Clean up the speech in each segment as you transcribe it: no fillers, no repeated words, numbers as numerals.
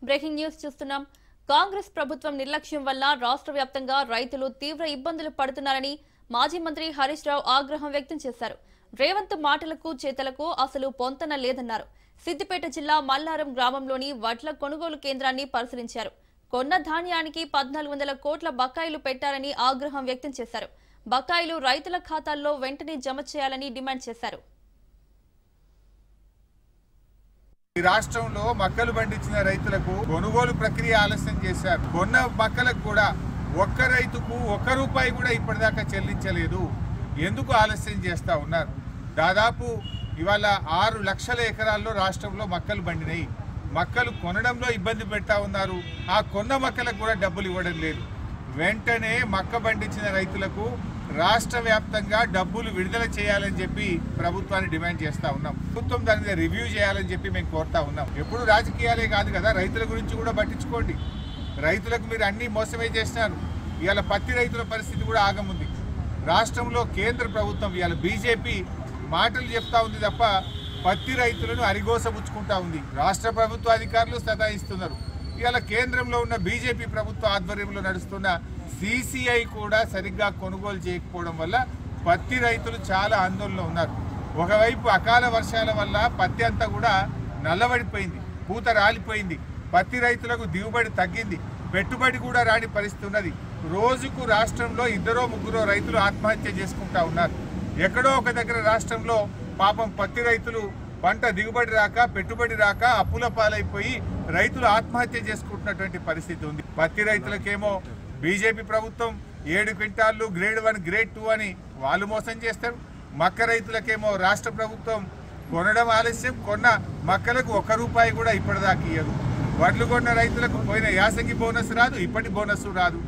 Breaking news చూస్తున్నాం. కాంగ్రెస్ ప్రభుత్వం నిర్లక్ష్యం వల్ల రాష్ట్ర వ్యాప్తంగా రైతులు తీవ్ర ఇబ్బందులు పడుతున్నారని మాజీ మంత్రి హరీష్ రావు ఆగ్రహం వ్యక్తం చేశారు. రేవంత్ మాటలకు చేతలకు అసలు పొంతన లేదన్నారు. సిద్దిపేట జిల్లా మల్లారం గ్రామంలోని వడ్ల కొనుగోలు కేంద్రాన్ని పరిశీలించారు. కొన్న ధాన్యానికి 1400 కోట్ల బకాయిలు పెట్టారని ఆగ్రహం వ్యక్తం చేశారు. బకాయిలు రైతుల ఖాతాల్లో వెంటనే జమ చేయాలని డిమాండ్ చేశారు. ఈ రాష్ట్రంలో మక్కలు పండించిన రైతులకు కొనుగోలు ప్రక్రియ ఆలస్యం చేశారు. కొన్న మక్కలకు కూడా ఒక్క రైతుకు ₹1 కూడా ఇప్పటిదాకా చెల్లించలేదు. ఎందుకు ఆలస్యం చేస్తా ఉన్నారు? దాదాపు ఇవాళ 6 లక్షల ఎకరాల్లో రాష్ట్రంలో మక్కలు పండినాయి. మక్కలు కొనడంలో ఇబ్బంది పెడతా ఉన్నారు. ఆ కొన్న మక్కలకు కూడా డబ్బులు ఇవ్వడం లేదు. వెంటనే మక్క పండించిన రైతులకు రాష్ట్ర వ్యాప్తంగా డబ్బులు విడుదల చేయాలని చెప్పి ప్రభుత్వాన్ని డిమాండ్ చేస్తా ఉన్నాం. ప్రభుత్వం దాని మీద రివ్యూ చేయాలని చెప్పి మేము కోరుతా ఉన్నాం. ఎప్పుడు రాజకీయాలే కాదు కదా, రైతుల గురించి కూడా పట్టించుకోండి. రైతులకు మీరు అన్ని మోసమే చేసినారు. ఇవాళ పత్తి రైతుల పరిస్థితి కూడా ఆగముంది. రాష్ట్రంలో కేంద్ర ప్రభుత్వం ఇవాళ బీజేపీ మాటలు చెప్తా ఉంది తప్ప పత్తి రైతులను అరిగోసపుచ్చుకుంటా ఉంది. రాష్ట్ర ప్రభుత్వ అధికారులు సతాయిస్తున్నారు. ఇవాళ కేంద్రంలో ఉన్న బీజేపీ ప్రభుత్వ ఆధ్వర్యంలో నడుస్తున్న CCI కూడా సరిగ్గా కొనుగోలు చేయకపోవడం వల్ల పత్తి రైతులు చాలా ఆందోళనలో ఉన్నారు. ఒకవైపు అకాల వర్షాల వల్ల పత్తి అంతా కూడా నల్లబడిపోయింది, పూత రాలిపోయింది. పత్తి రైతులకు దిగుబడి తగ్గింది, పెట్టుబడి కూడా రాని పరిస్థితి ఉన్నది. రోజుకు రాష్ట్రంలో 2-3 రైతులు ఆత్మహత్య చేసుకుంటా ఉన్నారు. ఎక్కడో ఒక దగ్గర రాష్ట్రంలో పాపం పత్తి రైతులు పంట దిగుబడి రాక, పెట్టుబడి రాక అప్పుల పాలైపోయి రైతులు ఆత్మహత్య చేసుకుంటున్నటువంటి పరిస్థితి ఉంది. పత్తి రైతులకేమో బీజేపీ ప్రభుత్వం 7 క్వింటాళ్ళు గ్రేడ్ 1 గ్రేడ్ 2 అని వాళ్ళు మోసం చేస్తారు. మక్క రైతులకేమో రాష్ట్ర ప్రభుత్వం కొనడం ఆలస్యం, కొన్న మక్కలకు ₹1 కూడా ఇప్పటిదాకా ఇయ్యదు. వడ్లు కొన్న రైతులకు పోయిన యాసంగి బోనస్ రాదు, ఇప్పటి బోనస్ రాదు.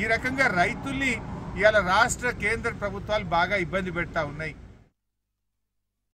ఈ రకంగా రైతుల్ని ఇవాళ రాష్ట్ర కేంద్ర ప్రభుత్వాలు బాగా ఇబ్బంది పెడతా ఉన్నాయి.